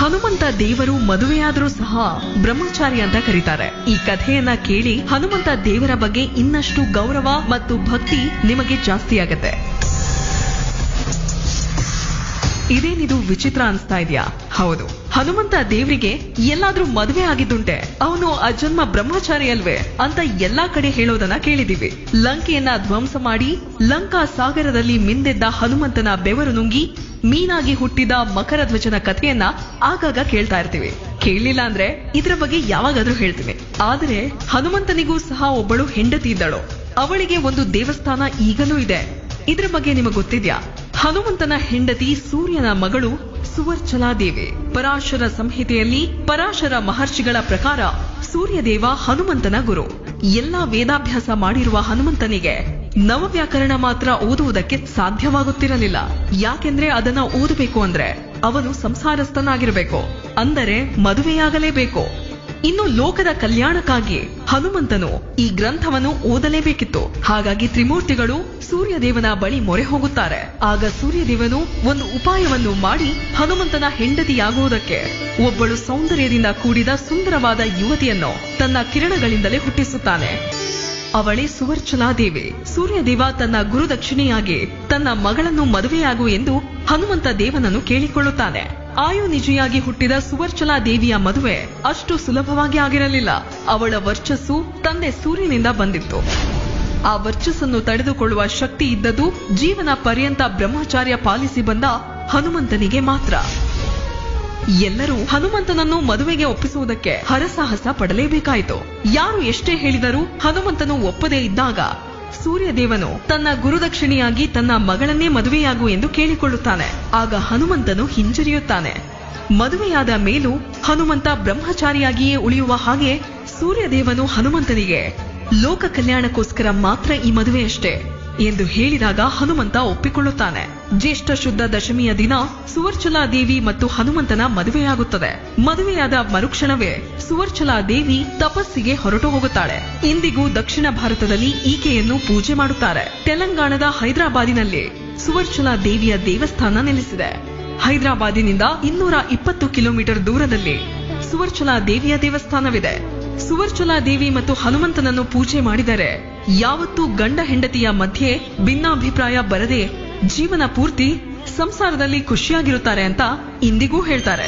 ಹನುಮಂತ ದೇವರು ಮದುವೆಯಾದರೂ ಸಹ ಬ್ರಹ್ಮಚಾರಿ ಅಂತ ಕರೀತಾರೆ. ಈ ಕಥೆಯನ್ನ ಕೇಳಿ ಹನುಮಂತ ದೇವರ ಬಗ್ಗೆ ಇನ್ನಷ್ಟು ಗೌರವ ಮತ್ತು ಭಕ್ತಿ ನಿಮಗೆ ಜಾಸ್ತಿ ಆಗತ್ತೆ. ಇದೇನಿದು ವಿಚಿತ್ರ ಅನ್ಸ್ತಾ ಇದೆಯಾ? ಹೌದು, ಹನುಮಂತ ದೇವರಿಗೆ ಎಲ್ಲಾದ್ರೂ ಮದುವೆ ಆಗಿದ್ದುಂಟೆ, ಅವನು ಅಜನ್ಮ ಬ್ರಹ್ಮಚಾರಿ ಅಲ್ವೇ ಅಂತ ಎಲ್ಲಾ ಕಡೆ ಹೇಳೋದನ್ನ ಕೇಳಿದೀವಿ. ಲಂಕೆಯನ್ನ ಧ್ವಂಸ ಮಾಡಿ ಲಂಕಾ ಸಾಗರದಲ್ಲಿ ಮಿಂದೆದ್ದ ಹನುಮಂತನ ಬೆವರು ನುಂಗಿ ಮೀನಾಗಿ ಹುಟ್ಟಿದ ಮಕರ ಧ್ವಜನ ಕಥೆಯನ್ನ ಆಗಾಗ ಕೇಳ್ತಾ ಇರ್ತೀವಿ. ಕೇಳಲಿಲ್ಲ ಅಂದ್ರೆ ಇದ್ರ ಬಗ್ಗೆ ಯಾವಾಗಾದ್ರೂ ಹೇಳ್ತೀವಿ. ಆದ್ರೆ ಹನುಮಂತನಿಗೂ ಸಹ ಒಬ್ಬಳು ಹೆಂಡತಿ ಇದ್ದಳು. ಅವಳಿಗೆ ಒಂದು ದೇವಸ್ಥಾನ ಈಗಲೂ ಇದೆ. ಇದ್ರ ಬಗ್ಗೆ ನಿಮಗೆ ಗೊತ್ತಿದ್ಯಾ? ಹನುಮಂತನ ಹೆಂಡತಿ ಸೂರ್ಯನ ಮಗಳು ಸುವರ್ಚಲಾದೇವಿ. ಪರಾಶರ ಸಂಹಿತೆಯಲ್ಲಿ ಪರಾಶರ ಮಹರ್ಷಿಗಳ ಪ್ರಕಾರ ಸೂರ್ಯದೇವ ಹನುಮಂತನ ಗುರು. ಎಲ್ಲಾ ವೇದಾಭ್ಯಾಸ ಮಾಡಿರುವ ಹನುಮಂತನಿಗೆ ನವವ್ಯಾಕರಣ ಮಾತ್ರ ಓದುವುದಕ್ಕೆ ಸಾಧ್ಯವಾಗುತ್ತಿರಲಿಲ್ಲ. ಯಾಕೆಂದ್ರೆ ಅದನ್ನ ಓದಬೇಕು ಅಂದ್ರೆ ಅವನು ಸಂಸಾರಸ್ಥನಾಗಿರಬೇಕು, ಅಂದರೆ ಮದುವೆಯಾಗಲೇಬೇಕು. ಇನ್ನು ಲೋಕದ ಕಲ್ಯಾಣಕ್ಕಾಗಿ ಹನುಮಂತನು ಈ ಗ್ರಂಥವನ್ನು ಓದಲೇಬೇಕಿತ್ತು. ಹಾಗಾಗಿ ತ್ರಿಮೂರ್ತಿಗಳು ಸೂರ್ಯದೇವನ ಬಳಿ ಮೊರೆ ಹೋಗುತ್ತಾರೆ. ಆಗ ಸೂರ್ಯದೇವನು ಒಂದು ಉಪಾಯವನ್ನು ಮಾಡಿ ಹನುಮಂತನ ಹೆಂಡತಿಯಾಗುವುದಕ್ಕೆ ಒಬ್ಬಳು ಸೌಂದರ್ಯದಿಂದ ಕೂಡಿದ ಸುಂದರವಾದ ಯುವತಿಯನ್ನು ತನ್ನ ಕಿರಣಗಳಿಂದಲೇ ಹುಟ್ಟಿಸುತ್ತಾನೆ. ಅವಳೇ ಸುವರ್ಚಲಾದೇವಿ. ಸೂರ್ಯದೇವ ತನ್ನ ಗುರುದಕ್ಷಿಣೆಯಾಗಿ ತನ್ನ ಮಗಳನ್ನು ಮದುವೆಯಾಗು ಎಂದು ಹನುಮಂತ ದೇವನನ್ನು ಕೇಳಿಕೊಳ್ಳುತ್ತಾನೆ. ಆಯುನಿಜಿಯಾಗಿ ಹುಟ್ಟಿದ ಸುವರ್ಚಲಾ ದೇವಿಯ ಮದುವೆ ಅಷ್ಟು ಸುಲಭವಾಗಿ ಆಗಿರಲಿಲ್ಲ. ಅವಳ ವರ್ಚಸ್ಸು ತಂದೆ ಸೂರ್ಯನಿಂದ ಬಂದಿತ್ತು. ಆ ವರ್ಚಸ್ಸನ್ನು ತಡೆದುಕೊಳ್ಳುವ ಶಕ್ತಿ ಇದ್ದದ್ದು ಜೀವನ ಪರ್ಯಂತ ಬ್ರಹ್ಮಚಾರ್ಯ ಪಾಲಿಸಿ ಬಂದ ಹನುಮಂತನಿಗೆ ಮಾತ್ರ. ಎಲ್ಲರೂ ಹನುಮಂತನನ್ನು ಮದುವೆಗೆ ಒಪ್ಪಿಸುವುದಕ್ಕೆ ಹರಸಾಹಸ ಪಡಲೇಬೇಕಾಯಿತು. ಯಾರು ಎಷ್ಟೇ ಹೇಳಿದರೂ ಹನುಮಂತನು ಒಪ್ಪದೇ ಇದ್ದಾಗ ಸೂರ್ಯದೇವನು ತನ್ನ ಗುರುದಕ್ಷಿಣೆಯಾಗಿ ತನ್ನ ಮಗಳನ್ನೇ ಮದುವೆಯಾಗು ಎಂದು ಕೇಳಿಕೊಳ್ಳುತ್ತಾನೆ. ಆಗ ಹನುಮಂತನು ಹಿಂಜರಿಯುತ್ತಾನೆ. ಮದುವೆಯಾದ ಮೇಲೂ ಹನುಮಂತ ಬ್ರಹ್ಮಚಾರಿಯಾಗಿಯೇ ಉಳಿಯುವ ಹಾಗೆ ಸೂರ್ಯದೇವನು ಹನುಮಂತನಿಗೆ ಲೋಕ ಕಲ್ಯಾಣಕ್ಕೋಸ್ಕರ ಮಾತ್ರ ಈ ಮದುವೆಯಷ್ಟೇ ಎಂದು ಹೇಳಿದಾಗ ಹನುಮಂತ ಒಪ್ಪಿಕೊಳ್ಳುತ್ತಾನೆ. ಜ್ಯೇಷ್ಠ ಶುದ್ಧ ದಶಮಿಯ ದಿನ ಸುವರ್ಚಲಾ ದೇವಿ ಮತ್ತು ಹನುಮಂತನ ಮದುವೆಯಾಗುತ್ತದೆ. ಮದುವೆಯಾದ ಮರುಕ್ಷಣವೇ ಸುವರ್ಚಲಾ ದೇವಿ ತಪಸ್ಸಿಗೆ ಹೊರಟು ಹೋಗುತ್ತಾಳೆ. ಇಂದಿಗೂ ದಕ್ಷಿಣ ಭಾರತದಲ್ಲಿ ಈಕೆಯನ್ನು ಪೂಜೆ ಮಾಡುತ್ತಾರೆ. ತೆಲಂಗಾಣದ ಹೈದರಾಬಾದಿನಲ್ಲಿ ಸುವರ್ಚಲಾ ದೇವಿಯ ದೇವಸ್ಥಾನ ನೆಲೆಸಿದೆ. ಹೈದರಾಬಾದಿನಿಂದ 220 ಕಿಲೋಮೀಟರ್ ದೂರದಲ್ಲಿ ಸುವರ್ಚಲಾ ದೇವಿಯ ದೇವಸ್ಥಾನವಿದೆ. ಸುವರ್ಚಲಾ ದೇವಿ ಮತ್ತು ಹನುಮಂತನನ್ನು ಪೂಜೆ ಮಾಡಿದರೆ ಯಾವತ್ತೂ ಗಂಡ ಹೆಂಡತಿಯ ಮಧ್ಯೆ ಭಿನ್ನಾಭಿಪ್ರಾಯ ಬರದೆ ಜೀವನ ಪೂರ್ತಿ ಸಂಸಾರದಲ್ಲಿ ಖುಷಿಯಾಗಿರುತ್ತಾರೆ ಅಂತ ಇಂದಿಗೂ ಹೇಳ್ತಾರೆ.